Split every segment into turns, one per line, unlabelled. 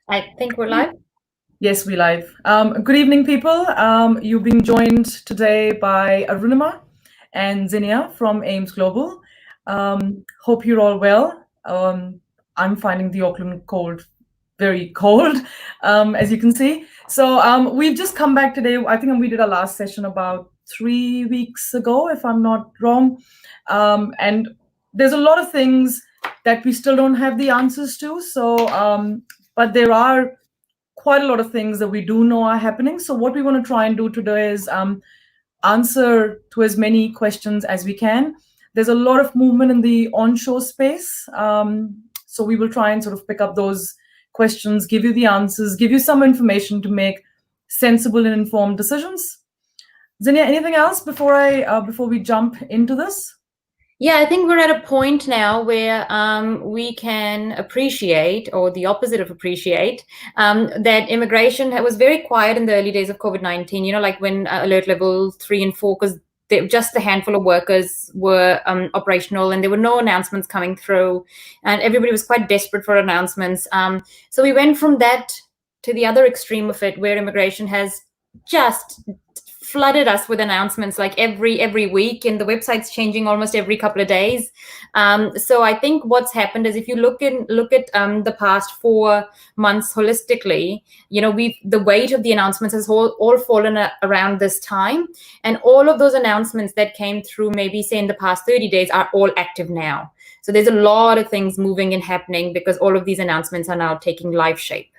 I think we're live.
Yes, we live. Good evening, people. You've been joined today by Arunima and Zinnia from Ames Global. Hope you're all well. I'm finding the Auckland cold very cold, as you can see. So we've just come back today. I think we did our last session about 3 weeks ago, if I'm not wrong. And there's a lot of things that we still don't have the answers to. But there are quite a lot of things that we do know are happening. So what we want to try and do today is answer to as many questions as we can. There's a lot of movement in the onshore space. So we will try and sort of pick up those questions, give you the answers, give you some information to make sensible and informed decisions. Zinnia, anything else before we jump into this?
Yeah, I think we're at a point now where we can appreciate, or the opposite of appreciate, that immigration was very quiet in the early days of COVID-19, like when alert level 3 and 4, because just a handful of workers were operational and there were no announcements coming through and everybody was quite desperate for announcements. So we went from that to the other extreme of it, where immigration has just flooded us with announcements like every week, and the website's changing almost every couple of days. So I think what's happened is, if you look at the past 4 months holistically, the weight of the announcements has all fallen around this time, and all of those announcements that came through maybe say in the past 30 days are all active now. So there's a lot of things moving and happening because all of these announcements are now taking live shape.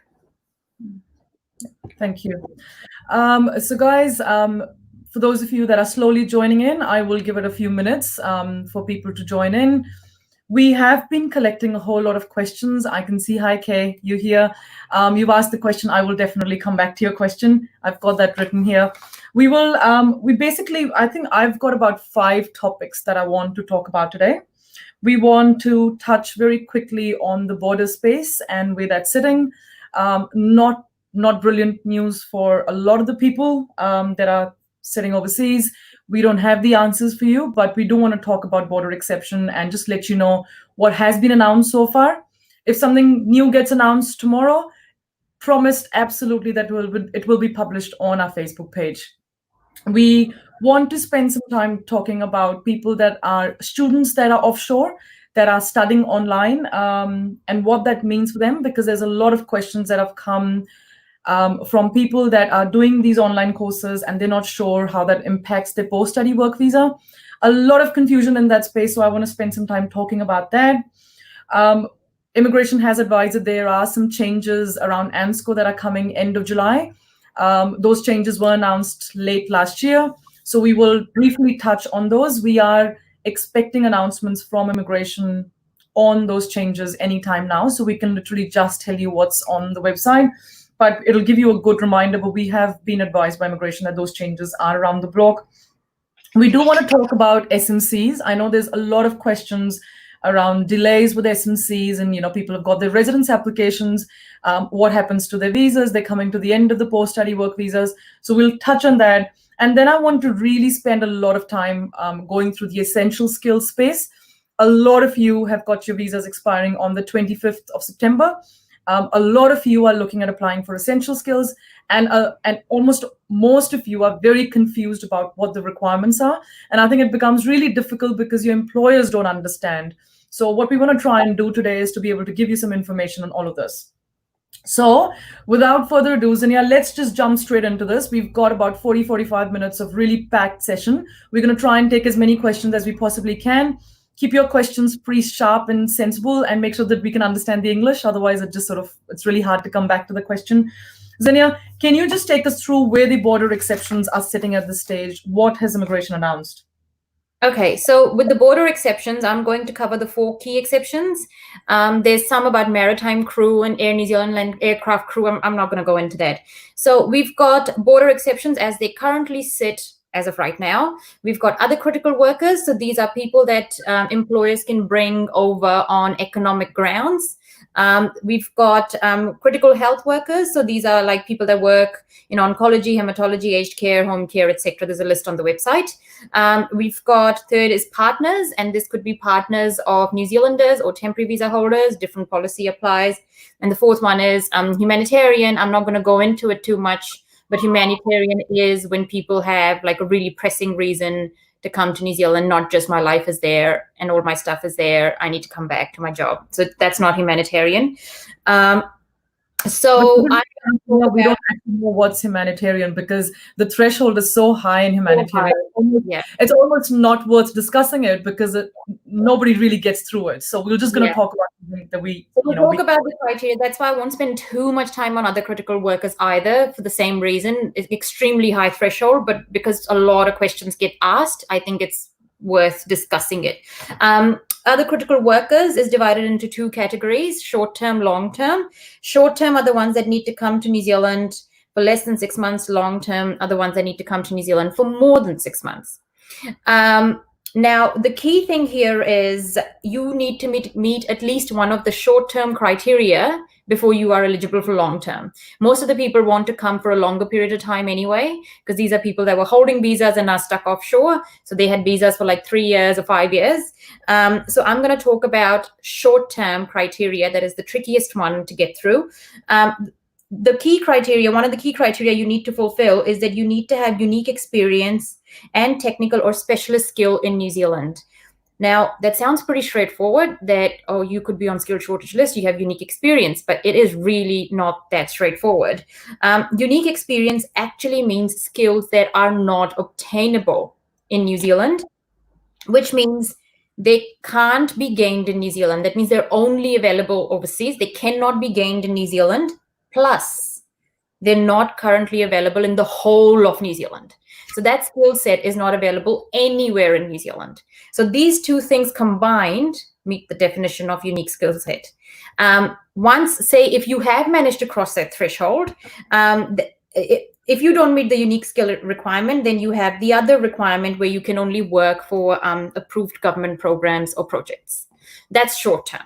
Thank you. So guys, for those of you that are slowly joining in, I will give it a few minutes for people to join in. We have been collecting a whole lot of questions. I can see, hi Kay, you're here. You've asked the question. I will definitely come back to your question. I've got that written here. I think I've got about 5 topics that I want to talk about today. We want to touch very quickly on the border space and where that's sitting. Not brilliant news for a lot of the people that are sitting overseas. We don't have the answers for you, but we do want to talk about border exception and just let you know what has been announced so far. If something new gets announced tomorrow, promised absolutely that it will be published on our Facebook page. We want to spend some time talking about people that are students that are offshore, that are studying online, and what that means for them, because there's a lot of questions that have come from people that are doing these online courses and they're not sure how that impacts their post-study work visa. A lot of confusion in that space, so I want to spend some time talking about that. Immigration has advised that there are some changes around ANSCO that are coming end of July. Those changes were announced late last year, so we will briefly touch on those. We are expecting announcements from immigration on those changes anytime now, so we can literally just tell you what's on the website. But it'll give you a good reminder, but we have been advised by immigration that those changes are around the block. We do want to talk about SMCs. I know there's a lot of questions around delays with SMCs, and people have got their residence applications. What happens to their visas? They're coming to the end of the post-study work visas. So we'll touch on that. And then I want to really spend a lot of time going through the essential skills space. A lot of you have got your visas expiring on the 25th of September. A lot of you are looking at applying for essential skills, and almost most of you are very confused about what the requirements are. And I think it becomes really difficult because your employers don't understand. So what we want to try and do today is to be able to give you some information on all of this. So without further ado, Zinnia, let's just jump straight into this. We've got about 45 minutes of really packed session. We're going to try and take as many questions as we possibly can. Keep your questions pretty sharp and sensible, and make sure that we can understand the English. Otherwise, it's really hard to come back to the question. Zinnia, can you just take us through where the border exceptions are sitting at this stage? What has immigration announced?
Okay, so with the border exceptions, I'm going to cover the 4 key exceptions. There's some about maritime crew and Air New Zealand land aircraft crew. I'm not going to go into that. So we've got border exceptions as they currently sit as of right now. We've got other critical workers. So these are people that employers can bring over on economic grounds. We've got critical health workers. So these are like people that work in oncology, hematology, aged care, home care, etc. There's a list on the website. We've got third is partners, and this could be partners of New Zealanders or temporary visa holders. Different policy applies. And the fourth one is humanitarian. I'm not going to go into it too much, but humanitarian is when people have like a really pressing reason to come to New Zealand, not just my life is there and all my stuff is there, I need to come back to my job. So that's not humanitarian. So
we don't actually know what's humanitarian because the threshold is so high in humanitarian. It's almost not worth discussing it because nobody really gets through it. So we're just going to talk about something that
we'll talk about the criteria. That's why I won't spend too much time on other critical workers either, for the same reason. It's extremely high threshold, but because a lot of questions get asked, I think it's worth discussing it. Other critical workers is divided into two categories: short-term, long-term. Short-term are the ones that need to come to New Zealand for less than 6 months. Long-term are the ones that need to come to New Zealand for more than 6 months. Now, the key thing here is you need to meet at least one of the short-term criteria before you are eligible for long-term. Most of the people want to come for a longer period of time anyway, because these are people that were holding visas and are stuck offshore. So they had visas for like 3 years or 5 years. So I'm going to talk about short-term criteria. That is the trickiest one to get through. The key criteria, one of the key criteria you need to fulfill is that you need to have unique experience and technical or specialist skill in New Zealand. Now, that sounds pretty straightforward, that, oh, you could be on skill shortage list, you have unique experience, but it is really not that straightforward. Unique experience actually means skills that are not obtainable in New Zealand, which means they can't be gained in New Zealand. That means they're only available overseas. They cannot be gained in New Zealand. Plus, they're not currently available in the whole of New Zealand. So that skill set is not available anywhere in New Zealand. So these two things combined meet the definition of unique skill set. Once, say, if you have managed to cross that threshold, if you don't meet the unique skill requirement, then you have the other requirement where you can only work for approved government programs or projects. That's short term.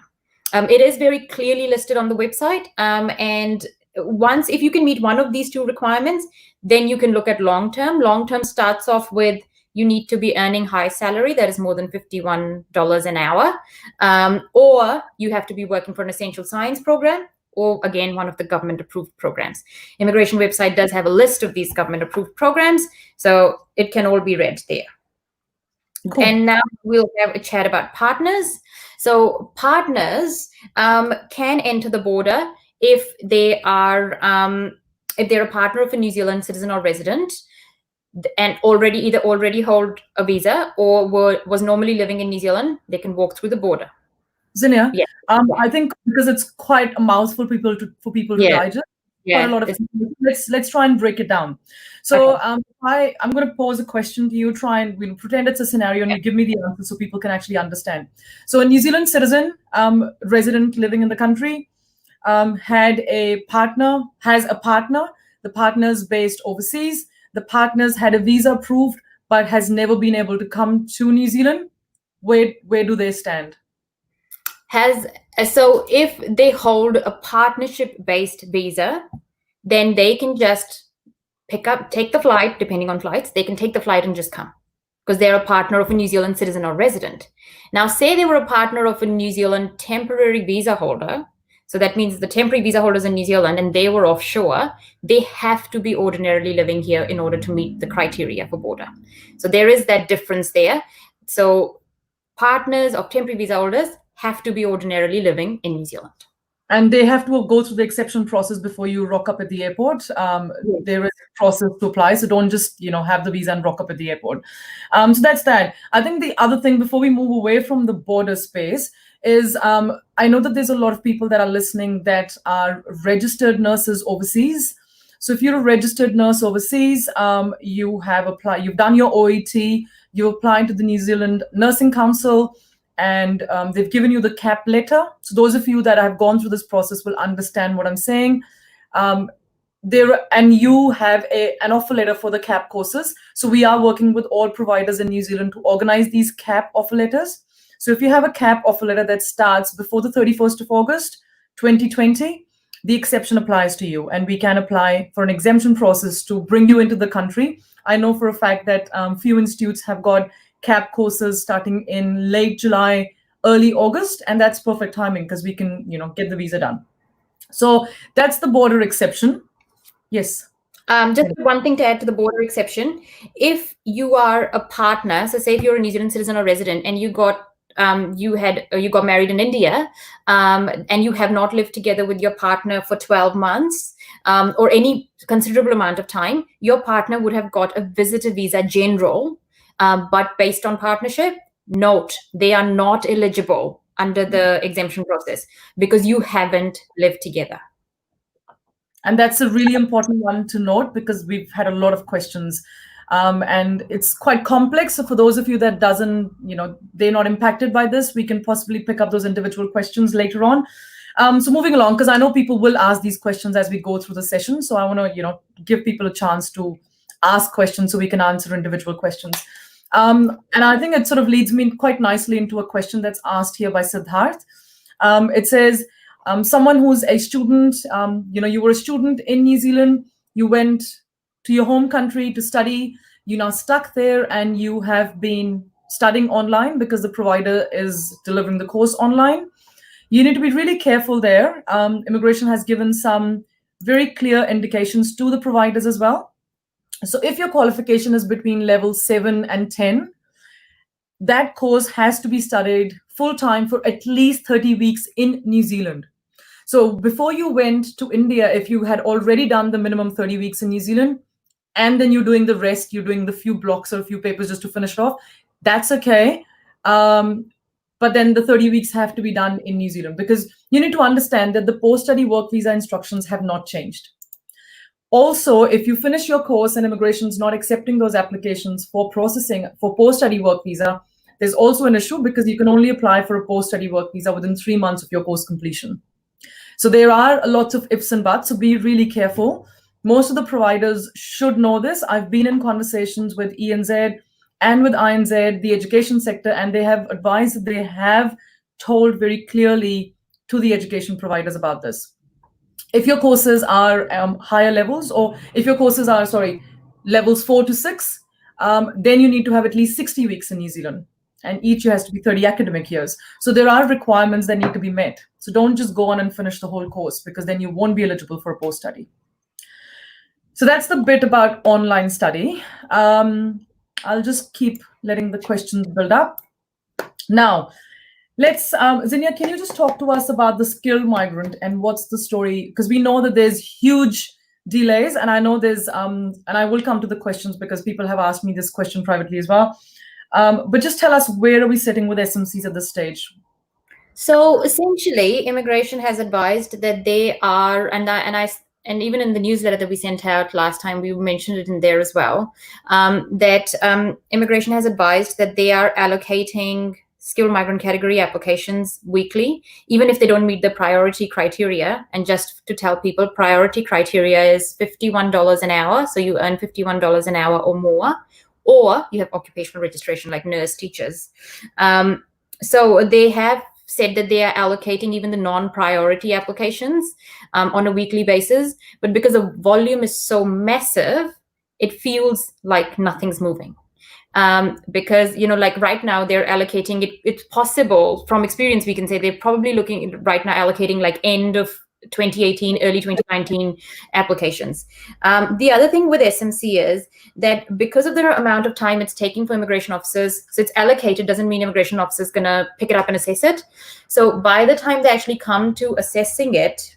It is very clearly listed on the website. And once, if you can meet one of these two requirements, then you can look at long term. Long term starts off with you need to be earning high salary, that is more than $51 an hour, or you have to be working for an essential science program, or again, one of the government approved programs. Immigration website does have a list of these government approved programs, so it can all be read there. Cool. And now we'll have a chat about partners. So partners can enter the border if they are if they're a partner of a New Zealand citizen or resident and either already hold a visa or was normally living in New Zealand, they can walk through the border.
Zinnia, I think because it's quite a mouthful for people to digest. Quite a lot of let's try and break it down. So I'm going to pose a question to you. Try and pretend it's a scenario, and you give me the answer so people can actually understand. So a New Zealand citizen, resident living in the country, has a partner. The partner's based overseas. The partner's had a visa approved, but has never been able to come to New Zealand. Where do they stand?
So if they hold a partnership-based visa, then they can just take the flight, depending on flights, they can take the flight and just come because they're a partner of a New Zealand citizen or resident. Now, say they were a partner of a New Zealand temporary visa holder. So that means the temporary visa holders in New Zealand and they were offshore, they have to be ordinarily living here in order to meet the criteria for border. So there is that difference there. So partners of temporary visa holders have to be ordinarily living in New Zealand.
And they have to go through the exception process before you rock up at the airport. There is a process to apply, so don't just have the visa and rock up at the airport. So that's that. I think the other thing before we move away from the border space is I know that there's a lot of people that are listening that are registered nurses overseas. So if you're a registered nurse overseas, you have applied, you've done your OET, you applied to the New Zealand Nursing Council, and they've given you the CAP letter. So those of you that have gone through this process will understand what I'm saying. And you have an offer letter for the CAP courses. So we are working with all providers in New Zealand to organize these CAP offer letters. So if you have a CAP offer letter that starts before the 31st of August 2020, the exception applies to you, and we can apply for an exemption process to bring you into the country. I know for a fact that few institutes have got CAP courses starting in late July, early August, and that's perfect timing because we can, get the visa done. So that's the border exception. Yes.
Just one thing to add to the border exception. If you are a partner, so say if you're a New Zealand citizen or resident and you got married in India, and you have not lived together with your partner for 12 months, or any considerable amount of time, your partner would have got a visitor visa general, but based on partnership, note, they are not eligible under the exemption process because you haven't lived together.
And that's a really important one to note because we've had a lot of questions, and it's quite complex. So for those of you that they're not impacted by this, we can possibly pick up those individual questions later on. So moving along, because I know people will ask these questions as we go through the session. So I want to, give people a chance to ask questions so we can answer individual questions. And I think it sort of leads me quite nicely into a question that's asked here by Siddharth. It says, someone who's a student, you were a student in New Zealand, you went to your home country to study, you're now stuck there and you have been studying online because the provider is delivering the course online. You need to be really careful there. Immigration has given some very clear indications to the providers as well. So if your qualification is between level 7 and 10, that course has to be studied full-time for at least 30 weeks in New Zealand. So before you went to India, if you had already done the minimum 30 weeks in New Zealand, and then you're doing the rest, you're doing the few blocks or a few papers just to finish it off, that's okay. But then the 30 weeks have to be done in New Zealand because you need to understand that the post-study work visa instructions have not changed. Also, if you finish your course and immigration is not accepting those applications for processing for post-study work visa, there's also an issue because you can only apply for a post-study work visa within 3 months of your course completion. So there are lots of ifs and buts, so be really careful. Most of the providers should know this. I've been in conversations with ENZ and with INZ, the education sector, and they have advised that they have told very clearly to the education providers about this. If your courses are higher levels, or if your courses are, levels 4 to 6, then you need to have at least 60 weeks in New Zealand, and each has to be 30 academic years. So there are requirements that need to be met. So don't just go on and finish the whole course because then you won't be eligible for a post-study. So that's the bit about online study. I'll just keep letting the questions build up. Now, let's, Zinnia, can you just talk to us about the skilled migrant and what's the story? Because we know that there's huge delays, and I know there's, and I will come to the questions because people have asked me this question privately as well. But just tell us, where are we sitting with SMCs at this stage?
So essentially, immigration has advised that they are, and even in the newsletter that we sent out last time, we mentioned it in there as well, that immigration has advised that they are allocating skilled migrant category applications weekly, even if they don't meet the priority criteria. And just to tell people, priority criteria is $51 an hour. So you earn $51 an hour or more, or you have occupational registration like nurse, teachers. So they have said that they are allocating even the non-priority applications on a weekly basis. But because the volume is so massive, it feels like nothing's moving. Because, like right now they're allocating it. It's possible from experience, we can say they're probably looking right now allocating like end of 2018, early 2019 applications. The other thing with SMC is that because of the amount of time it's taking for immigration officers, so it's allocated doesn't mean immigration officers going to pick it up and assess it. So by the time they actually come to assessing it,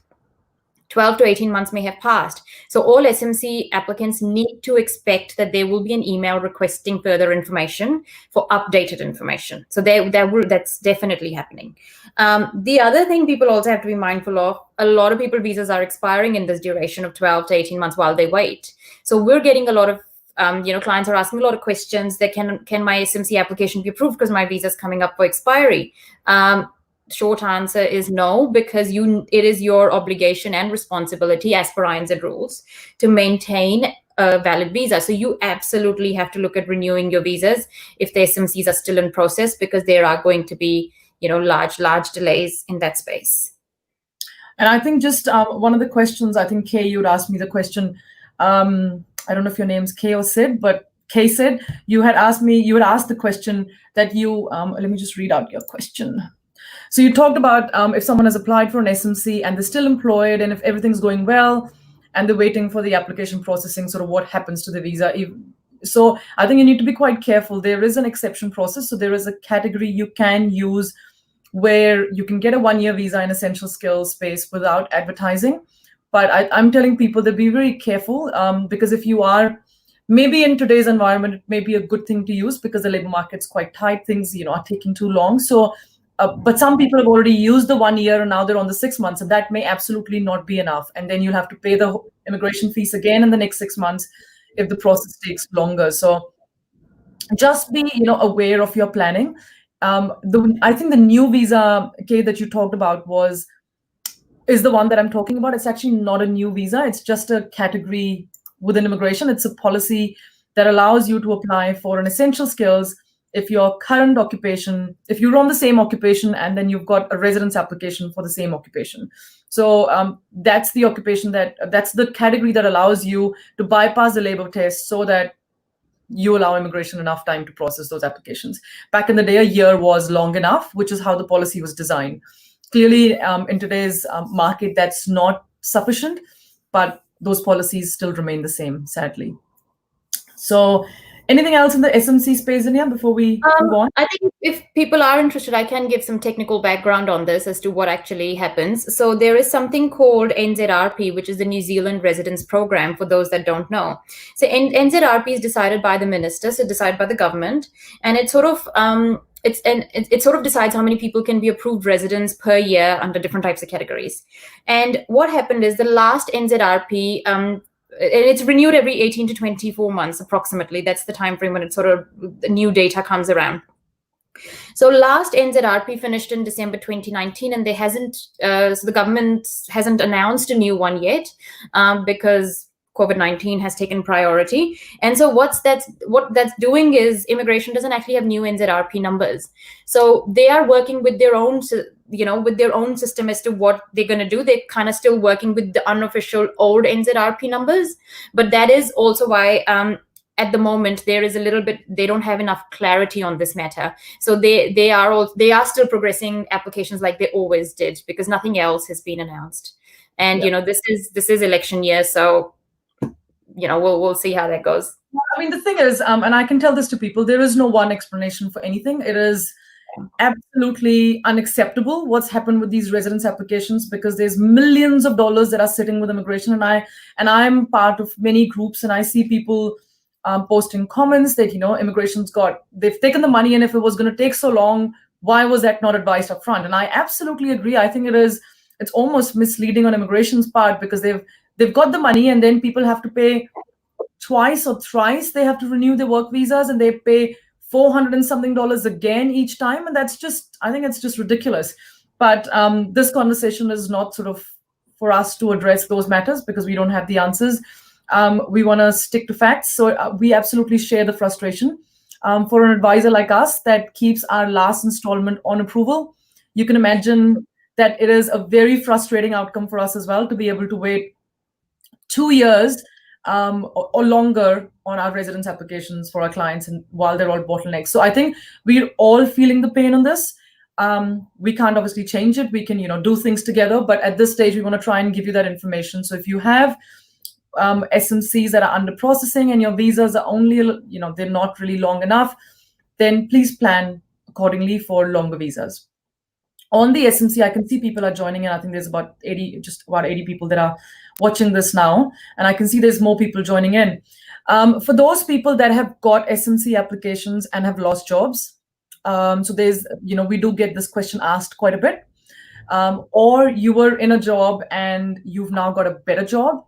12 to 18 months may have passed. So all SMC applicants need to expect that there will be an email requesting further information for updated information. So that's definitely happening. The other thing people also have to be mindful of, a lot of people visas are expiring in this duration of 12 to 18 months while they wait. So we're getting a lot of clients are asking a lot of questions that can my SMC application be approved because my visa is coming up for expiry? Short answer is no, because it is your obligation and responsibility as per INZ rules to maintain a valid visa. So you absolutely have to look at renewing your visas if the SMCs are still in process, because there are going to be large delays in that space.
And I think just one of the questions, I think Kay, you'd asked me the question. I don't know if your name's Kay or Sid, but Kay said you had asked the question that you, let me just read out your question. So you talked about if someone has applied for an SMC and they're still employed, and if everything's going well and they're waiting for the application processing, sort of what happens to the visa. So I think you need to be quite careful. There is an exception process. So there is a category you can use where you can get a 1-year visa in essential skills space without advertising. But I'm telling people to be very careful, because if you are, maybe in today's environment, it may be a good thing to use because the labor market's quite tight. Things, are taking too long. So, but some people have already used the 1 year and now they're on the 6 months, and that may absolutely not be enough. And then you'll have to pay the immigration fees again in the next 6 months if the process takes longer. So just be, aware of your planning. I think the new visa, Kay, that you talked about is the one that I'm talking about. It's actually not a new visa. It's just a category within immigration. It's a policy that allows you to apply for an essential skills if your current occupation, if you're on the same occupation and then you've got a residence application for the same occupation. So that's the that's the category that allows you to bypass the labor test so that you allow immigration enough time to process those applications. Back in the day, a year was long enough, which is how the policy was designed. Clearly, in today's market, that's not sufficient, but those policies still remain the same, sadly. So anything else in the SMC space, Anya, before we move on?
I think if people are interested, I can give some technical background on this as to what actually happens. So there is something called NZRP, which is the New Zealand Residence Program, for those that don't know. So NZRP is decided by the minister, so decided by the government, and it sort of it sort of decides how many people can be approved residents per year under different types of categories. And what happened is the last NZRP, and it's renewed every 18 to 24 months approximately. That's the time frame when it sort of the new data comes around. So last NZRP finished in December 2019, and there hasn't, so the government hasn't announced a new one yet, because COVID-19 has taken priority. And so what that's doing is immigration doesn't actually have new NZRP numbers. So they are working with their own, with their own system as to what they're going to do. They're kind of still working with the unofficial old NZRP numbers. But that is also why at the moment there is a little bit, they don't have enough clarity on this matter. So they are still progressing applications like they always did, because nothing else has been announced. And this is election year, so we'll see how that goes.
I mean, the thing is, and I can tell this to people, there is no one explanation for anything. It is absolutely unacceptable what's happened with these residence applications, because there's millions of dollars that are sitting with immigration, and I'm part of many groups, and I see people posting comments that they've taken the money, and if it was going to take so long, why was that not advised up front? And I absolutely agree. I think it's almost misleading on immigration's part, because they've got the money, and then people have to pay twice or thrice. They have to renew their work visas, and they pay $400 and something again each time. And I think it's just ridiculous. But this conversation is not sort of for us to address those matters, because we don't have the answers. We want to stick to facts. So we absolutely share the frustration. For an advisor like us that keeps our last installment on approval, you can imagine that it is a very frustrating outcome for us as well, to be able to wait 2 years or longer on our residence applications for our clients, and while they're all bottlenecks. So I think we're all feeling the pain on this. We can't obviously change it. We can, do things together, but at this stage, we want to try and give you that information. So if you have SMCs that are under processing and your visas are only, they're not really long enough, then please plan accordingly for longer visas. On the SMC, I can see people are joining in. I think there's about 80 people that are watching this now. And I can see there's more people joining in. For those people that have got SMC applications and have lost jobs, so there's, we do get this question asked quite a bit. Or you were in a job and you've now got a better job,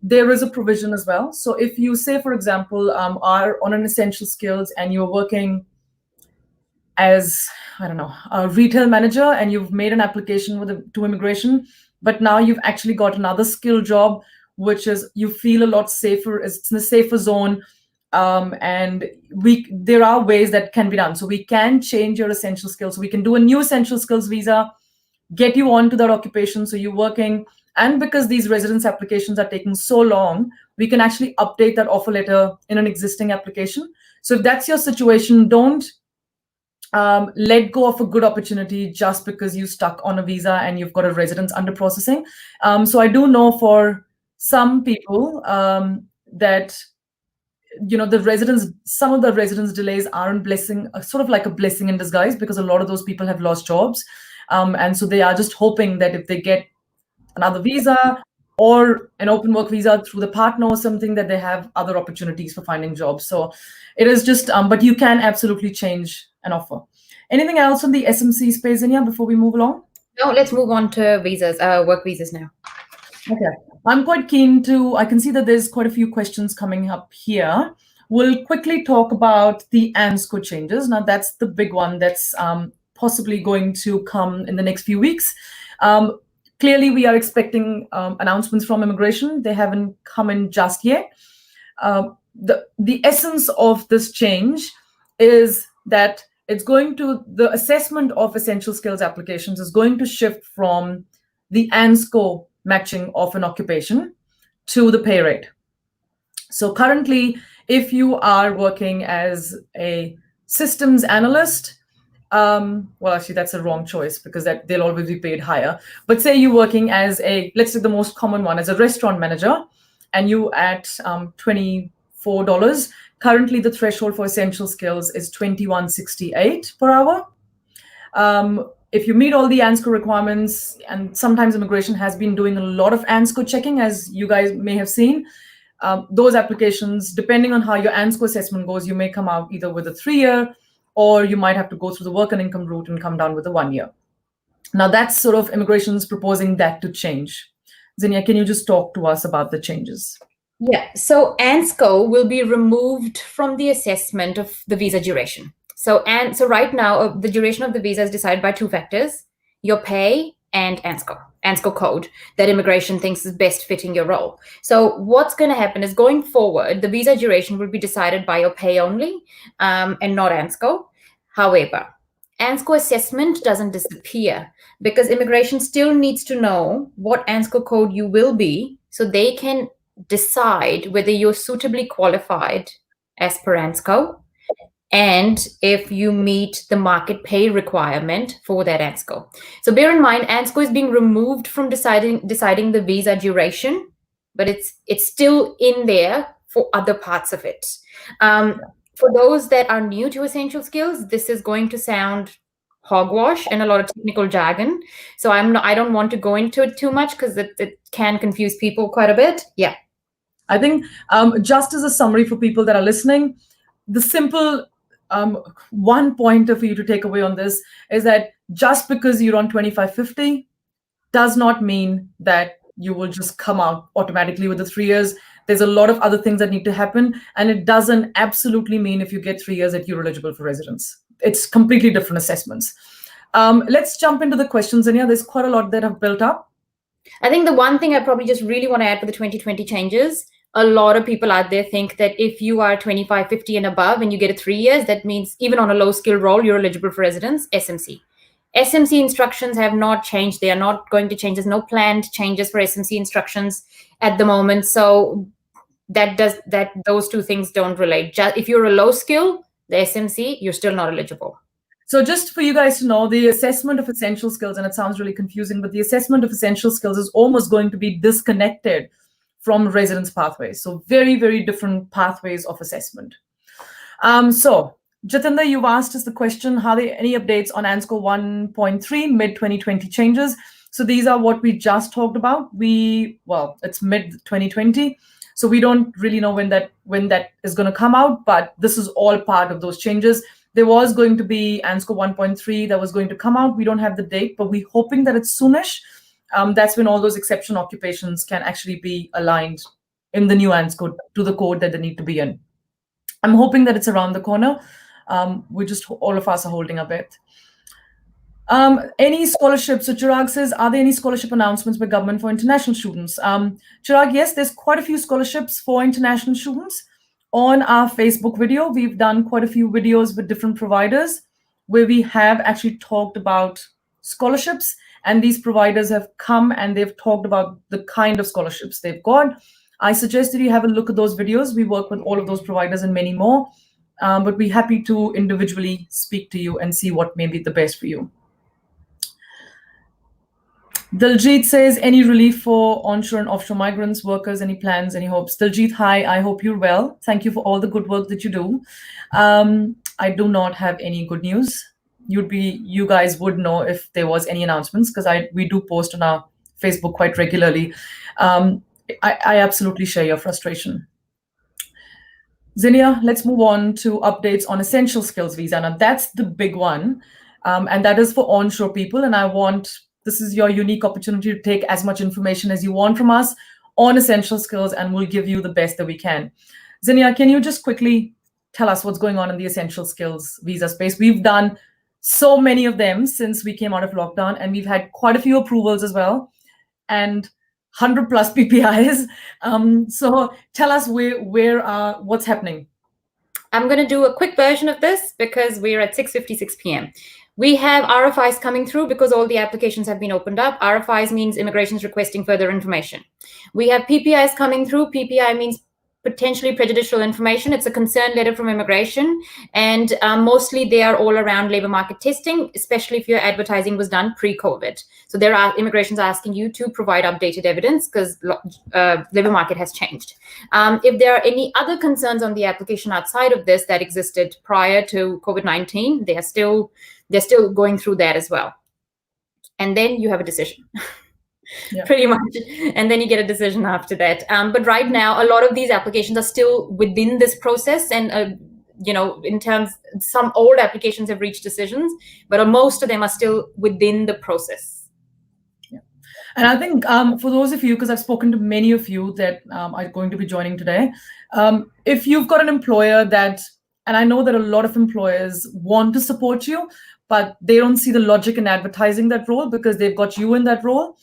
there is a provision as well. So if you say, for example, are on an essential skills and you're working as, a retail manager, and you've made an application to immigration, but now you've actually got another skill job, which is you feel a lot safer, it's in a safer zone, and there are ways that can be done. So we can change your essential skills. So we can do a new essential skills visa get you onto that occupation, so you're working. And because these residence applications are taking so long, we can actually update that offer letter in an existing application. So if that's your situation, don't let go of a good opportunity just because you stuck on a visa and you've got a residence under processing. So I do know for some people that some of the residence delays aren't blessing, sort of like a blessing in disguise, because a lot of those people have lost jobs, and so they are just hoping that if they get another visa or an open work visa through the partner or something, that they have other opportunities for finding jobs. So it is just, but you can absolutely change an offer. Anything else on the SMC space, Inya, before we move along?
No, let's move on to visas, work visas now.
Okay. I'm quite keen to, I can see that there's quite a few questions coming up here. We'll quickly talk about the ANSCO changes. Now, that's the big one that's possibly going to come in the next few weeks. Clearly, we are expecting announcements from immigration. They haven't come in just yet. The essence of this change is that the assessment of essential skills applications is going to shift from the ANSCO matching of an occupation to the pay rate. So currently, if you are working as a systems analyst, well, actually, that's a wrong choice, because they'll always be paid higher. But say you're working as let's say the most common one, as a restaurant manager, and you at $24. Currently, the threshold for essential skills is $21.68 per hour. If you meet all the ANSCO requirements, and sometimes immigration has been doing a lot of ANSCO checking, as you guys may have seen, those applications, depending on how your ANSCO assessment goes, you may come out either with a 3-year, or you might have to go through the work and income route and come down with a 1-year. Now, that's sort of immigration's proposing that to change. Zinia, can you just talk to us about the changes?
Yeah, so ANSCO will be removed from the assessment of the visa duration. So right now, the duration of the visa is decided by 2 factors: your pay and ANSCO code that immigration thinks is best fitting your role. So what's going to happen is, going forward, the visa duration will be decided by your pay only, and not ANSCO. However, ANSCO assessment doesn't disappear, because immigration still needs to know what ANSCO code you will be, so they can decide whether you're suitably qualified as per ANSCO, and if you meet the market pay requirement for that ANSCO. So bear in mind, ANSCO is being removed from deciding the visa duration, but it's still in there for other parts of it. For those that are new to essential skills, this is going to sound hogwash and a lot of technical jargon. So I don't want to go into it too much, because it can confuse people quite a bit. Yeah.
I think just as a summary for people that are listening, the simple one pointer for you to take away on this is that just because you're on 2550 does not mean that you will just come out automatically with the 3 years. There's a lot of other things that need to happen, and it doesn't absolutely mean if you get 3 years that you're eligible for residence. It's completely different assessments. Let's jump into the questions, Anya. There's quite a lot that have built up.
I think the one thing I probably just really want to add for the 2020 changes, a lot of people out there think that if you are 25, 50 and above and you get a 3 years, that means even on a low skill role, you're eligible for residence. SMC instructions have not changed. They are not going to change. There's no planned changes for SMC instructions at the moment. So those two things don't relate. Just if you're a low skill, the SMC, you're still not eligible.
So just for you guys to know, the assessment of essential skills, and it sounds really confusing, but the assessment of essential skills is almost going to be disconnected from residence pathways. So very, very different pathways of assessment. So Jatinder, you've asked us the question, are there any updates on ANSCO 1.3 mid-2020 changes? So these are what we just talked about. It's mid-2020. So we don't really know when that is going to come out, but this is all part of those changes. There was going to be ANSCO 1.3 that was going to come out. We don't have the date, but we're hoping that it's soonish. That's when all those exception occupations can actually be aligned in the new ANSCO to the code that they need to be in. I'm hoping that it's around the corner. All of us are holding our breath. Any scholarships? So Chirag says, are there any scholarship announcements by government for international students? Chirag, yes, there's quite a few scholarships for international students. On our Facebook video, we've done quite a few videos with different providers where we have actually talked about scholarships, and these providers have come and they've talked about the kind of scholarships they've got. I suggest that you have a look at those videos. We work with all of those providers and many more, but we're happy to individually speak to you and see what may be the best for you. Diljit says, any relief for onshore and offshore migrants, workers, any plans, any hopes? Diljit, hi, I hope you're well. Thank you for all the good work that you do. I do not have any good news. You guys would know if there was any announcements, because we do post on our Facebook quite regularly. I absolutely share your frustration. Zinnia, let's move on to updates on essential skills visa. Now that's the big one, and that is for onshore people. And this is your unique opportunity to take as much information as you want from us on essential skills, and we'll give you the best that we can. Zinnia, can you just quickly tell us what's going on in the essential skills visa space? We've done so many of them since we came out of lockdown, and we've had quite a few approvals as well, and 100 plus PPIs. So tell us what's happening.
I'm going to do a quick version of this because we're at 6:56 p.m. We have RFIs coming through because all the applications have been opened up. RFIs means immigration's requesting further information. We have PPIs coming through. PPI means potentially prejudicial information. It's a concern letter from immigration, and mostly they are all around labor market testing, especially if your advertising was done pre-COVID. So immigration's asking you to provide updated evidence because labor market has changed. If there are any other concerns on the application outside of this that existed prior to COVID-19, they're still going through that as well. And then you have a decision. Yeah. Pretty much, and then you get a decision after that. But right now, a lot of these applications are still within this process, and in terms, some old applications have reached decisions, but most of them are still within the process.
Yeah. And I think for those of you, because I've spoken to many of you that are going to be joining today, if you've got an employer and I know that a lot of employers want to support you, but they don't see the logic in advertising that role because they've got you in that role.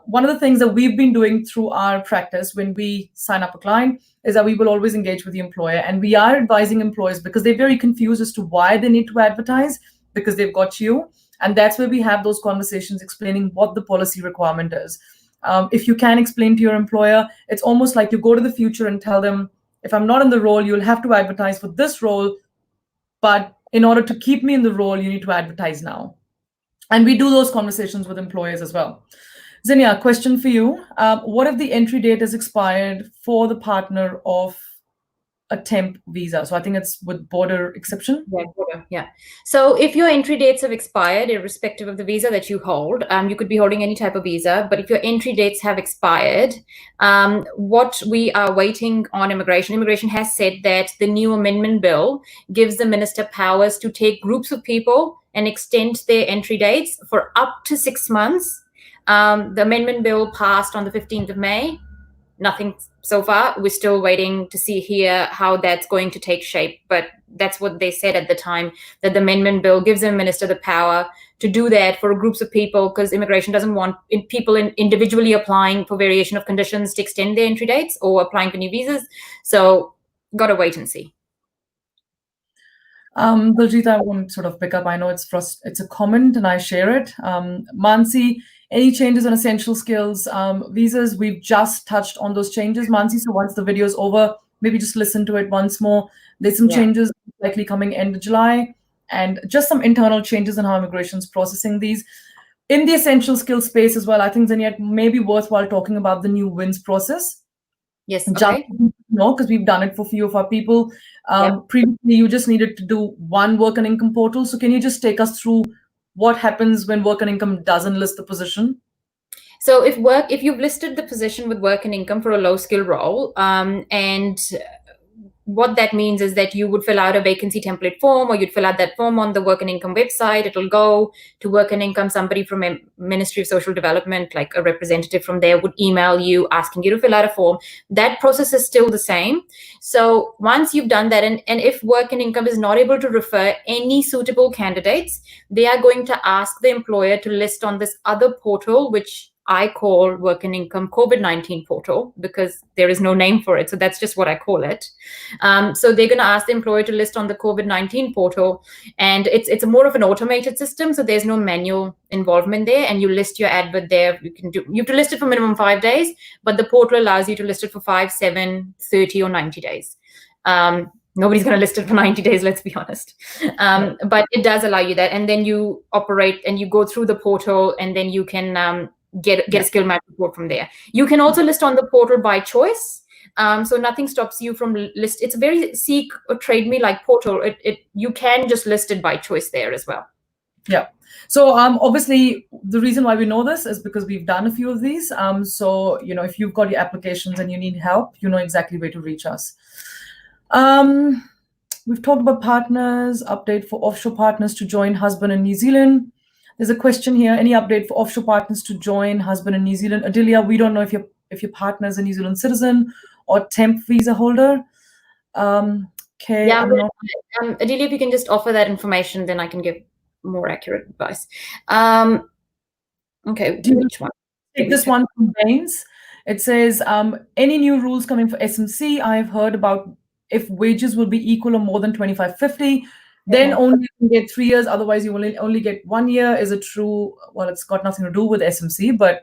One of the things that we've been doing through our practice when we sign up a client is that we will always engage with the employer, and we are advising employers because they're very confused as to why they need to advertise because they've got you. And that's where we have those conversations explaining what the policy requirement is. If you can explain to your employer, it's almost like you go to the future and tell them, if I'm not in the role, you'll have to advertise for this role, but in order to keep me in the role, you need to advertise now. And we do those conversations with employers as well. Zinnia, question for you. What if the entry date is expired for the partner of a temp visa? So I think it's with border exception.
Yeah, border, yeah. So if your entry dates have expired, irrespective of the visa that you hold, you could be holding any type of visa, but if your entry dates have expired, what we are waiting on immigration has said that the new amendment bill gives the minister powers to take groups of people and extend their entry dates for up to 6 months. The amendment bill passed on the 15th of May. Nothing so far. We're still waiting to here how that's going to take shape. But that's what they said at the time, that the amendment bill gives the minister the power to do that for groups of people, because immigration doesn't want people individually applying for variation of conditions to extend their entry dates or applying for new visas. So got to wait and see.
Diljit, I won't sort of pick up. I know it's a comment and I share it. Mansi, any changes on essential skills visas? We've just touched on those changes, Mansi. So once the video is over, maybe just listen to it once more. There's some changes likely coming end of July, and just some internal changes in how immigration is processing these. In the essential skills space as well, I think, Zinnia, it may be worthwhile talking about the new WINS process.
Yes, okay.
No, because we've done it for a few of our people. Previously, you just needed to do one work and income portal. So can you just take us through what happens when work and income doesn't list the position?
So if you've listed the position with work and income for a low skill role, and what that means is that you would fill out a vacancy template form, or you'd fill out that form on the work and income website. It'll go to work and income. Somebody from a Ministry of Social Development, like a representative from there, would email you asking you to fill out a form. That process is still the same. So once you've done that, and if work and income is not able to refer any suitable candidates, they are going to ask the employer to list on this other portal, which I call Work and Income COVID-19 portal, because there is no name for it. So that's just what I call it. So they're going to ask the employer to list on the COVID-19 portal, and it's more of an automated system. So there's no manual involvement there, and you list your advert there. You have to list it for minimum 5 days, but the portal allows you to list it for 5, 7, 30, or 90 days. Nobody's going to list it for 90 days, let's be honest. But it does allow you that. And then you operate and you go through the portal, and then you can get a skill match report from there. You can also list on the portal by choice. So nothing stops you from list. It's a very Seek or Trade Me like portal. You can just list it by choice there as well.
Yeah. So obviously the reason why we know this is because we've done a few of these. So if you've got your applications and you need help, you know exactly where to reach us. We've talked about partners, update for offshore partners to join husband in New Zealand. There's a question here. Any update for offshore partners to join husband in New Zealand? Adelia, we don't know if your partner is a New Zealand citizen or temp visa holder. Okay.
Yeah, Adelia, if you can just offer that information, then I can give more accurate advice. Okay, which one?
Take this one from Baines. It says, any new rules coming for SMC? I've heard about if wages will be equal or more than 25.50, then only you can get 3 years. Otherwise, you will only get 1 year. Is it true? Well, it's got nothing to do with SMC, but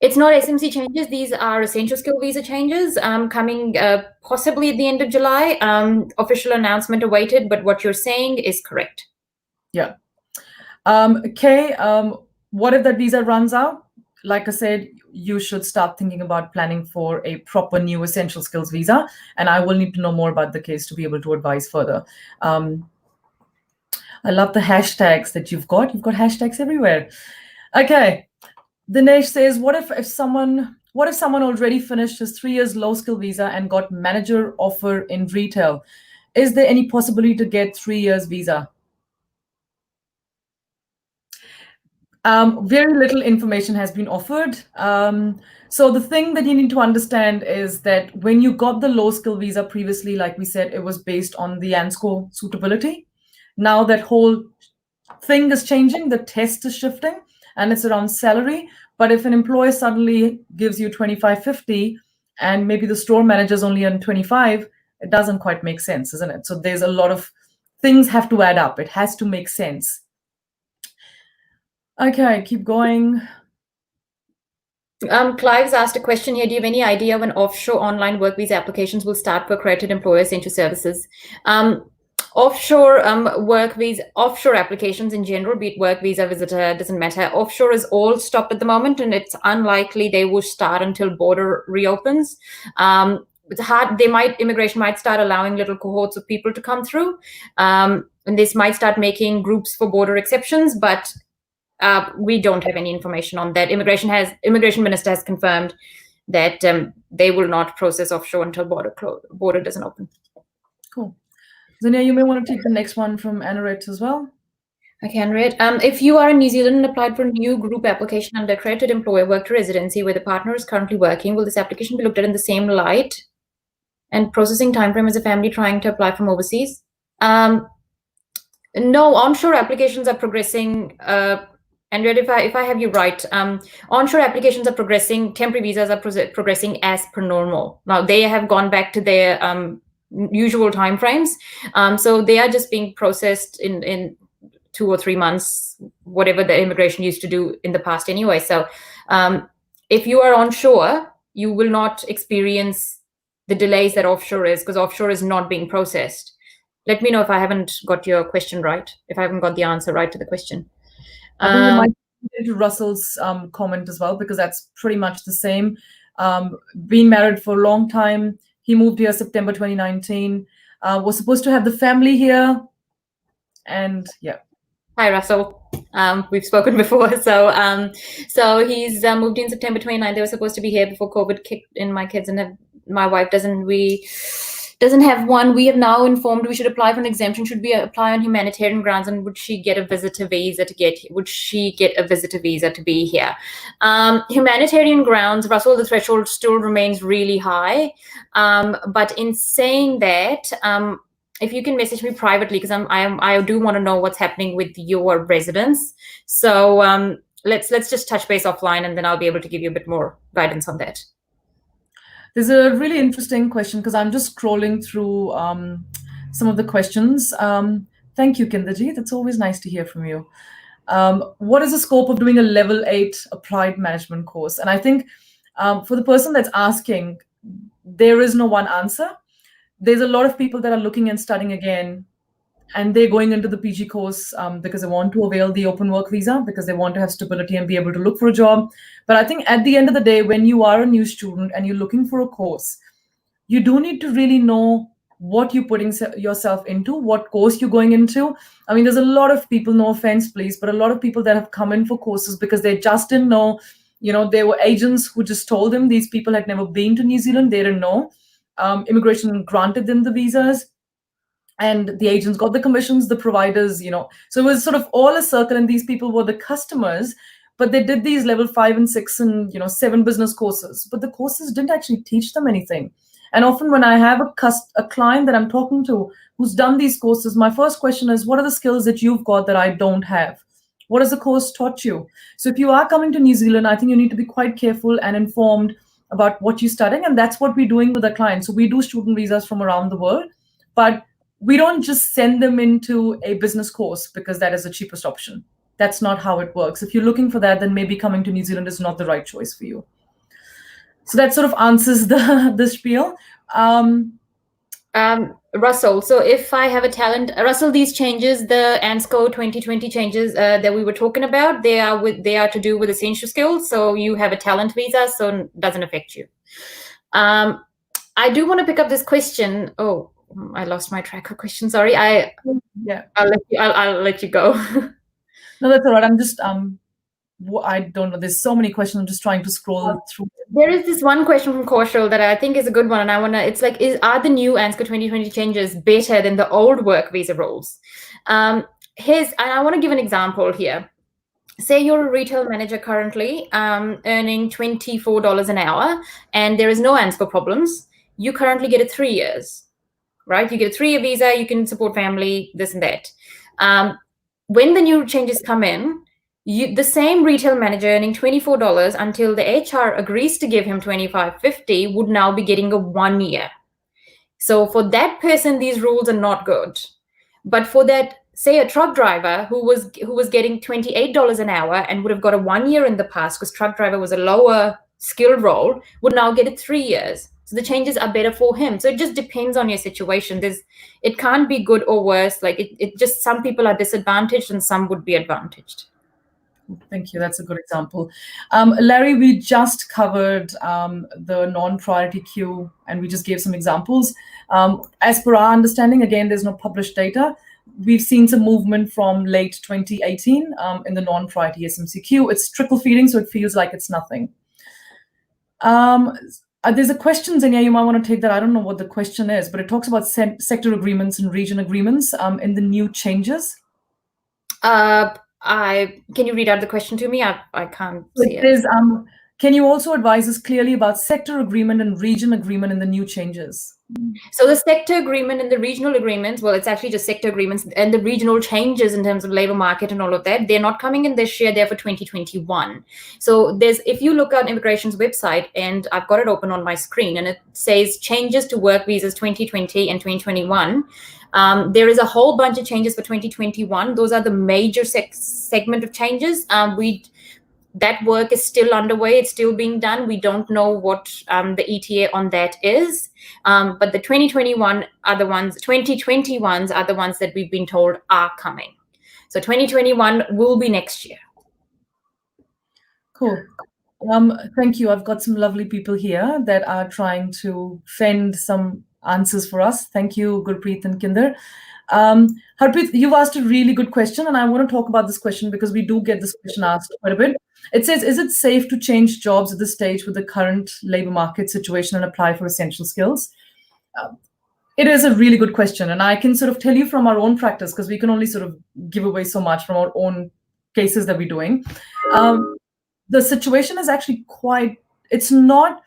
it's not SMC changes. These are essential skill visa changes coming possibly at the end of July. Official announcement awaited, but what you're saying is correct.
Yeah. Okay. What if that visa runs out? Like I said, you should start thinking about planning for a proper new essential skills visa. And I will need to know more about the case to be able to advise further. I love the hashtags that you've got. You've got hashtags everywhere. Okay. Dinesh says, what if someone already finished his 3 years low skill visa and got manager offer in retail? Is there any possibility to get 3 years visa? Very little information has been offered. So the thing that you need to understand is that when you got the low skill visa previously, like we said, it was based on the ANSCO suitability. Now that whole thing is changing, the test is shifting, and it's around salary. But if an employer suddenly gives you 25.50 and maybe the store manager's only on 25, it doesn't quite make sense, isn't it? So there's a lot of things have to add up. It has to make sense. Okay, keep going.
Clive's asked a question here. Do you have any idea when offshore online work visa applications will start for accredited employers into services? Offshore work visa, offshore applications in general, be it work visa, visitor, doesn't matter. Offshore is all stopped at the moment, and it's unlikely they will start until border reopens. It's hard. Immigration might start allowing little cohorts of people to come through, and this might start making groups for border exceptions, but we don't have any information on that. Immigration minister has confirmed that they will not process offshore until border doesn't open.
Cool. Zania, you may want to take the next one from Annaret as well.
Okay, Annaret. If you are in New Zealand and applied for a new group application under accredited employer work to residency where the partner is currently working, will this application be looked at in the same light and processing timeframe as a family trying to apply from overseas? No, onshore applications are progressing. And if I have you right, onshore applications are progressing, temporary visas are progressing as per normal. Now, they have gone back to their usual timeframes. So they are just being processed in 2 or 3 months, whatever the immigration used to do in the past anyway. So if you are onshore, you will not experience the delays that offshore is, because offshore is not being processed. Let me know if I haven't got your question right, if I haven't got the answer right to the question.
I think we might get into Russell's comment as well, because that's pretty much the same. Been married for a long time. He moved here September 2019. Was supposed to have the family here. And yeah.
Hi, Russell. We've spoken before. So he's moved in September 29. They were supposed to be here before COVID kicked in. My kids and my wife doesn't have one. We have now informed we should apply for an exemption. Should we apply on humanitarian grounds, and would she get a visitor visa to be here? Humanitarian grounds, Russell, the threshold still remains really high. But in saying that, if you can message me privately, because I do want to know what's happening with your residents. So let's just touch base offline, and then I'll be able to give you a bit more guidance on that.
There's a really interesting question because I'm just scrolling through some of the questions. Thank you, Kinderji. That's always nice to hear from you. What is the scope of doing a level 8 applied management course? And I think for the person that's asking, there is no one answer. There's a lot of people that are looking and studying again, and they're going into the PG course because they want to avail the open work visa, because they want to have stability and be able to look for a job. But I think at the end of the day, when you are a new student and you're looking for a course, you do need to really know what you're putting yourself into, what course you're going into. I mean, there's a lot of people, no offense, please, but a lot of people that have come in for courses because they just didn't know, there were agents who just told them these people had never been to New Zealand. They didn't know. Immigration granted them the visas, and the agents got the commissions, the providers, So it was sort of all a circle, and these people were the customers, but they did these level 5 and 6 and, 7 business courses, but the courses didn't actually teach them anything. And often when I have a client that I'm talking to who's done these courses, my first question is, what are the skills that you've got that I don't have? What has the course taught you? So if you are coming to New Zealand, I think you need to be quite careful and informed about what you're studying. And that's what we're doing with our clients. So we do student visas from around the world, but we don't just send them into a business course because that is the cheapest option. That's not how it works. If you're looking for that, then maybe coming to New Zealand is not the right choice for you. So that sort of answers the spiel.
Russell, so if I have a talent, Russell, these changes, the ANSCO 2020 changes that we were talking about, they are to do with essential skills. So you have a talent visa, so it doesn't affect you. I do want to pick up this question. Oh, I lost my track of question. Sorry. I'll let you go.
No, that's all right. I'm just I don't know. There's so many questions. I'm just trying to scroll through.
There is this one question from Kaushal that I think is a good one, and it's like, are the new ANSCO 2020 changes better than the old work visa rules? And I want to give an example here. Say you're a retail manager currently, earning $24 an hour, and there is no ANSCO problems. You currently get 3 years, right? You get a 3-year visa. You can support family, this and that. When the new changes come in, the same retail manager earning $24 until the HR agrees to give him $25.50 would now be getting a 1 year. So for that person, these rules are not good. But for that, say a truck driver who was getting $28 an hour and would have got a 1 year in the past because truck driver was a lower skilled role, would now get it 3 years. So the changes are better for him. So it just depends on your situation. It can't be good or worse. Like it just, some people are disadvantaged and some would be advantaged.
Thank you. That's a good example. Larry, we just covered the non-priority queue, and we just gave some examples. As per our understanding, again, there's no published data. We've seen some movement from late 2018 in the non-priority SMC queue. It's trickle feeding, so it feels like it's nothing. There's a question, Zenia, you might want to take that. I don't know what the question is, but it talks about sector agreements and region agreements in the new changes.
Can you read out the question to me? I can't see it.
Can you also advise us clearly about sector agreement and region agreement in the new changes?
So the sector agreement and the regional agreements, well, it's actually just sector agreements, and the regional changes in terms of labor market and all of that, they're not coming in this year, they're for 2021. So if you look at immigration's website, and I've got it open on my screen, and it says changes to work visas 2020 and 2021. There is a whole bunch of changes for 2021. Those are the major segment of changes. That work is still underway. It's still being done. We don't know what the ETA on that is. But the 2021 are the ones, 2021s are the ones that we've been told are coming. So 2021 will be next year.
Cool. Thank you. I've got some lovely people here that are trying to fend some answers for us. Thank you, Gurpreet and Kinder. Harpreet, you've asked a really good question, and I want to talk about this question because we do get this question asked quite a bit. It says, is it safe to change jobs at this stage with the current labor market situation and apply for essential skills? It is a really good question, and I can sort of tell you from our own practice, because we can only sort of give away so much from our own cases that we're doing. The situation is actually it's not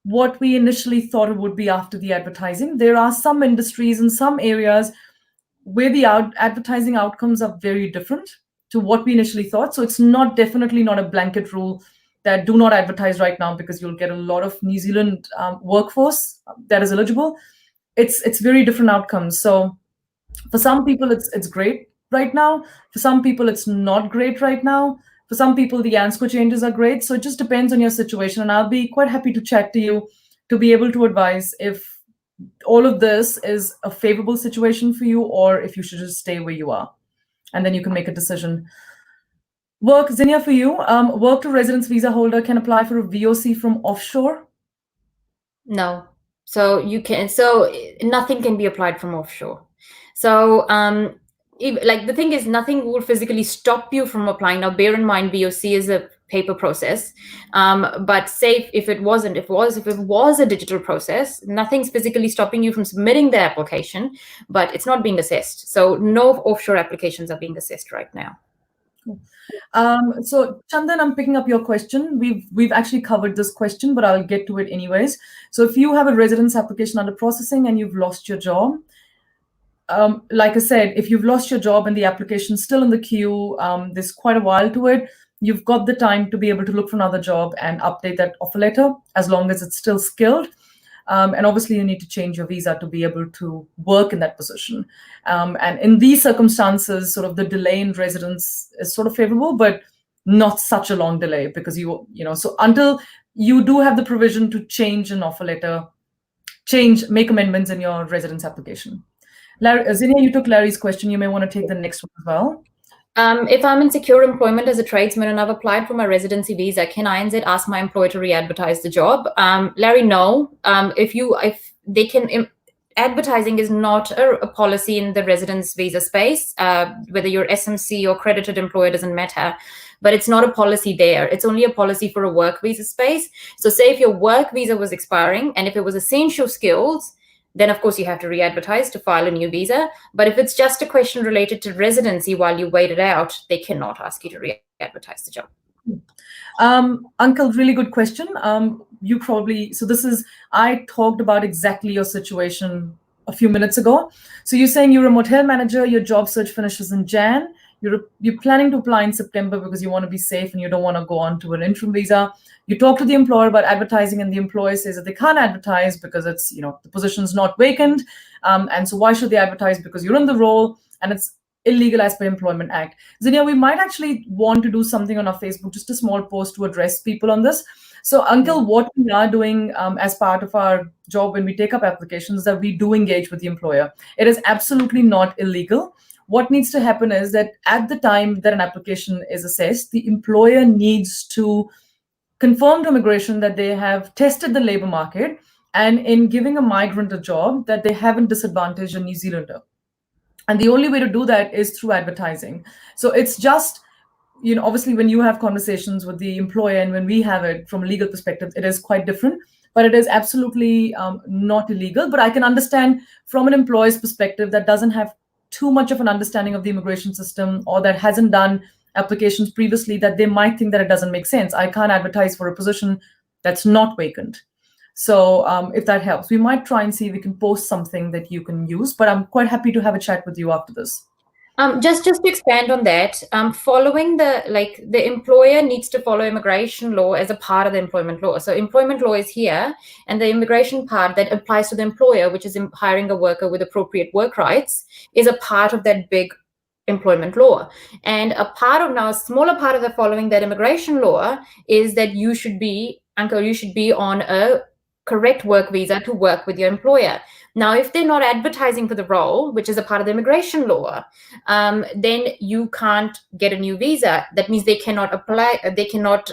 what we initially thought it would be after the advertising. There are some industries in some areas where the advertising outcomes are very different. to what we initially thought. So it's not definitely not a blanket rule that do not advertise right now because you'll get a lot of New Zealand workforce that is eligible. It's very different outcomes. So for some people, it's great right now. For some people, it's not great right now. For some people, the ANSCO changes are great. So it just depends on your situation. And I'll be quite happy to chat to you to be able to advise if all of this is a favorable situation for you or if you should just stay where you are. And then you can make a decision. Work, Zinnia, for you, work to residence visa holder can apply for a VOC from offshore?
No. So nothing can be applied from offshore. So like the thing is, nothing will physically stop you from applying. Now, bear in mind, VOC is a paper process. But say if it was a digital process, nothing's physically stopping you from submitting the application, but it's not being assessed. So no offshore applications are being assessed right now.
So Chandan, I'm picking up your question. We've actually covered this question, but I'll get to it anyways. So if you have a residence application under processing and you've lost your job, like I said, if you've lost your job and the application's still in the queue, there's quite a while to it. You've got the time to be able to look for another job and update that offer letter as long as it's still skilled. And obviously, you need to change your visa to be able to work in that position. And in these circumstances, sort of the delay in residence is sort of favorable, but not such a long delay because so until you do have the provision to change an offer letter, make amendments in your residence application. Zinnia, you took Larry's question. You may want to take the next one as well.
If I'm in secure employment as a tradesman and I've applied for my residency visa, can INZ ask my employer to re-advertise the job? Larry, no. If they can, advertising is not a policy in the residence visa space. Whether you're SMC or credited employer doesn't matter, but it's not a policy there. It's only a policy for a work visa space. So say if your work visa was expiring and if it was essential skills, then of course you have to re-advertise to file a new visa. But if it's just a question related to residency while you wait it out, they cannot ask you to re-advertise the job.
Uncle, really good question. I talked about exactly your situation a few minutes ago. So you're saying you're a motel manager, your job search finishes in Jan, you're planning to apply in September because you want to be safe and you don't want to go on to an interim visa. You talk to the employer about advertising and the employer says that they can't advertise because it's, the position's not vacant. And so why should they advertise? Because you're in the role and it's illegal as per Employment Act. Zinnia, we might actually want to do something on our Facebook, just a small post to address people on this. So Uncle, what we are doing as part of our job when we take up applications is that we do engage with the employer. It is absolutely not illegal. What needs to happen is that at the time that an application is assessed, the employer needs to confirm to immigration that they have tested the labor market and in giving a migrant a job that they haven't disadvantaged a New Zealander. And the only way to do that is through advertising. So it's just, obviously when you have conversations with the employer and when we have it from a legal perspective, it is quite different, but it is absolutely not illegal. But I can understand from an employer's perspective that doesn't have too much of an understanding of the immigration system or that hasn't done applications previously, that they might think that it doesn't make sense. I can't advertise for a position that's not vacant. So if that helps, we might try and see if we can post something that you can use, but I'm quite happy to have a chat with you after this.
Just to expand on that, following the employer needs to follow immigration law as a part of the employment law. So employment law is here, and the immigration part that applies to the employer, which is hiring a worker with appropriate work rights, is a part of that big employment law. And a smaller part of the following that immigration law is that you should be on a correct work visa to work with your employer. Now, if they're not advertising for the role, which is a part of the immigration law, then you can't get a new visa. That means they cannot apply, they cannot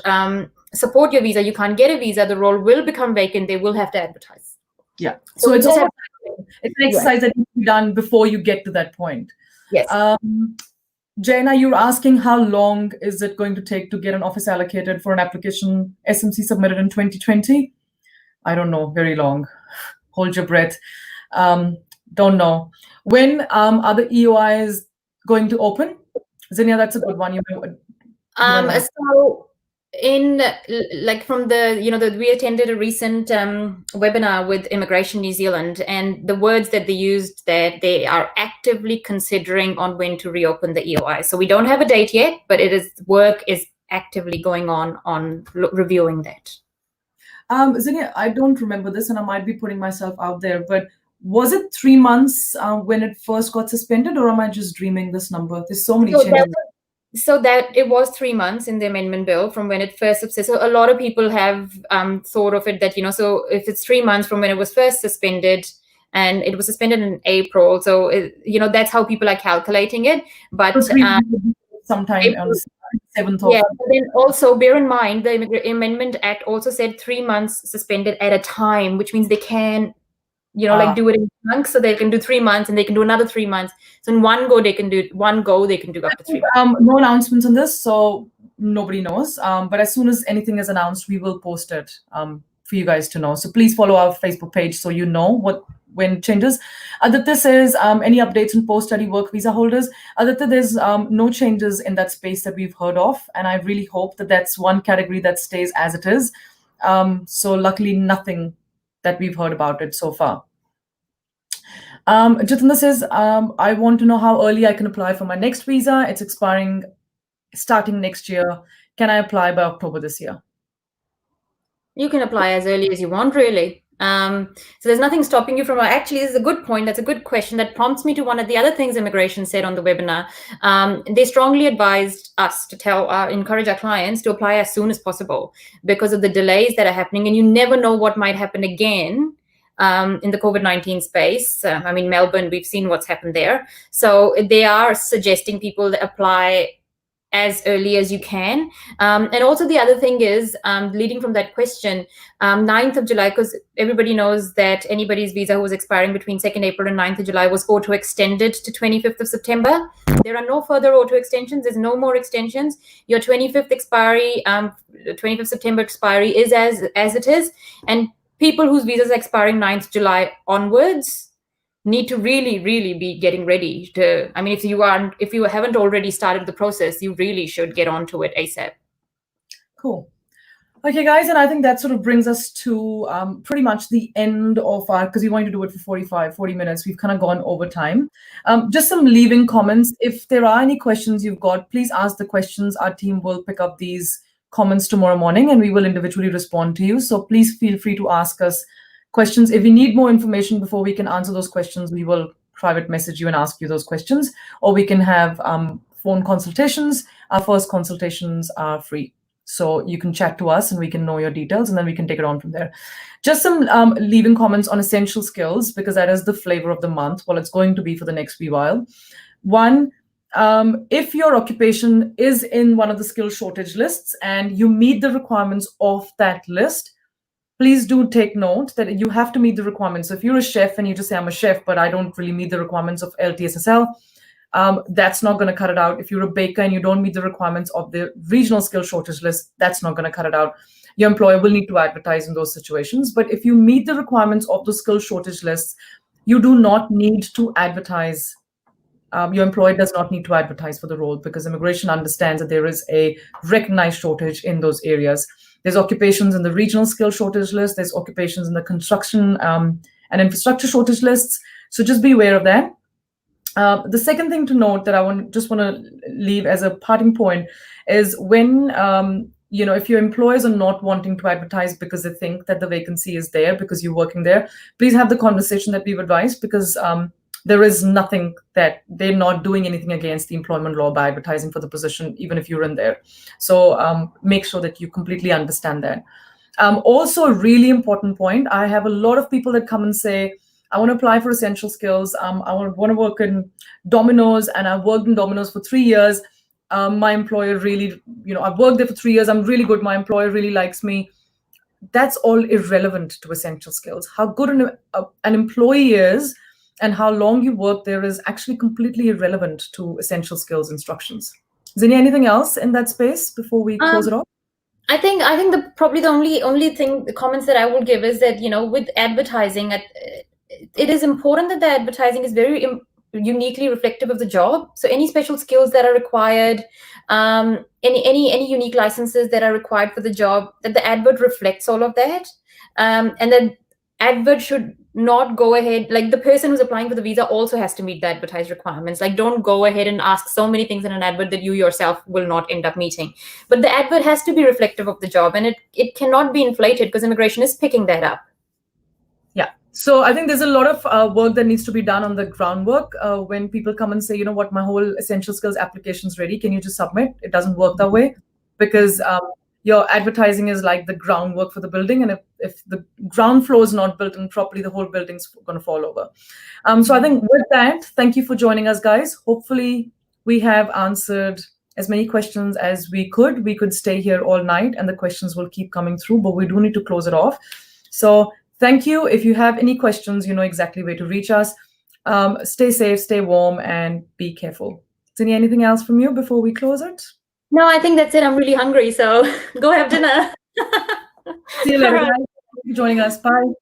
support your visa. You can't get a visa. The role will become vacant. They will have to advertise.
Yeah. So it's an exercise that needs to be done before you get to that point.
Yes.
Jaina, you're asking how long is it going to take to get an office allocated for an application SMC submitted in 2020? I don't know, very long. Hold your breath. Don't know. When are the EOIs going to open? Zinnia, that's a good one.
So like from we attended a recent webinar with Immigration New Zealand, and the words that they used, that they are actively considering on when to reopen the EOI. So we don't have a date yet, but work is actively going on reviewing that.
Zinnia, I don't remember this, and I might be putting myself out there, but was it 3 months when it first got suspended, or am I just dreaming this number? There's so many changes.
So that it was 3 months in the amendment bill from when it first suspended. So a lot of people have thought of it that, so if it's 3 months from when it was first suspended, and it was suspended in April, so that's how people are calculating it. But
sometime on the 7th of...
Yeah, but then also bear in mind, the Amendment Act also said 3 months suspended at a time, which means they can do it in chunks. So they can do 3 months and they can do another 3 months. So in one go they can do up to 3 months.
No announcements on this, so nobody knows. But as soon as anything is announced, we will post it for you guys to know. So please follow our Facebook page so you know when it changes. Aditya says, any updates on post-study work visa holders? Aditya, there's no changes in that space that we've heard of, and I really hope that that's one category that stays as it is. So luckily, nothing that we've heard about it so far. Jatinder says, I want to know how early I can apply for my next visa. It's expiring starting next year. Can I apply by October this year?
You can apply as early as you want, really. So there's nothing stopping you from... Actually, this is a good point. That's a good question. That prompts me to one of the other things immigration said on the webinar. They strongly advised us to encourage our clients to apply as soon as possible because of the delays that are happening, and you never know what might happen again in the COVID-19 space. Melbourne, we've seen what's happened there. So they are suggesting people to apply as early as you can. And also the other thing is, leading from that question, 9th of July, because everybody knows that anybody's visa who was expiring between 2nd April and 9th of July was auto-extended to 25th of September. There are no further auto-extensions. There's no more extensions. Your 25th expiry, 25th September expiry is as it is. And people whose visas are expiring 9th July onwards need to really, really be getting ready to... if you haven't already started the process, you really should get onto it ASAP.
Cool. Okay, guys, and I think that sort of brings us to pretty much the end of our... because we wanted to do it for 40 minutes. We've kind of gone over time. Just some leaving comments. If there are any questions you've got, please ask the questions. Our team will pick up these comments tomorrow morning, and we will individually respond to you. So please feel free to ask us questions. If we need more information before we can answer those questions, we will private message you and ask you those questions, or we can have phone consultations. Our first consultations are free. So you can chat to us and we can know your details, and then we can take it on from there. Just some leaving comments on essential skills, because that is the flavor of the month. Well, it's going to be for the next wee while. One, if your occupation is in one of the skill shortage lists and you meet the requirements of that list, please do take note that you have to meet the requirements. So if you're a chef and you just say, I'm a chef, but I don't really meet the requirements of LTSSL, that's not going to cut it out. If you're a baker and you don't meet the requirements of the regional skill shortage list, that's not going to cut it out. Your employer will need to advertise in those situations. But if you meet the requirements of the skill shortage lists, you do not need to advertise. Your employer does not need to advertise for the role, because immigration understands that there is a recognized shortage in those areas. There's occupations in the regional skill shortage list. There's occupations in the construction and infrastructure shortage lists. So just be aware of that. The second thing to note that I just want to leave as a parting point is when, if your employers are not wanting to advertise because they think that the vacancy is there because you're working there, please have the conversation that we've advised, because there is nothing that they're not doing anything against the employment law by advertising for the position, even if you're in there. So make sure that you completely understand that. Also, a really important point, I have a lot of people that come and say, I want to apply for essential skills. I want to work in Domino's, and I've worked in Domino's for 3 years. My employer really, I've worked there for 3 years. I'm really good. My employer really likes me. That's all irrelevant to essential skills. How good an employee is and how long you work there is actually completely irrelevant to essential skills instructions. Zinnia, anything else in that space before we close it off?
I think probably the only thing, the comments that I will give is that, with advertising, it is important that the advertising is very uniquely reflective of the job. So any special skills that are required, any unique licenses that are required for the job, that the advert reflects all of that. And then advert should not go ahead, like the person who's applying for the visa also has to meet the advertised requirements. Like don't go ahead and ask so many things in an advert that you yourself will not end up meeting. But the advert has to be reflective of the job, and it cannot be inflated because immigration is picking that up.
Yeah. So I think there's a lot of work that needs to be done on the groundwork. When people come and say, you know what, my whole essential skills application is ready, can you just submit? It doesn't work that way, because your advertising is like the groundwork for the building. And if the ground floor is not built in properly, the whole building's going to fall over. So I think with that, thank you for joining us, guys. Hopefully we have answered as many questions as we could. We could stay here all night and the questions will keep coming through, but we do need to close it off. So thank you. If you have any questions, you know exactly where to reach us. Stay safe, stay warm, and be careful. Cindy, anything else from you before we close it?
No, I think that's it. I'm really hungry, so go have dinner.
See you later, guys. Thank you for joining us. Bye.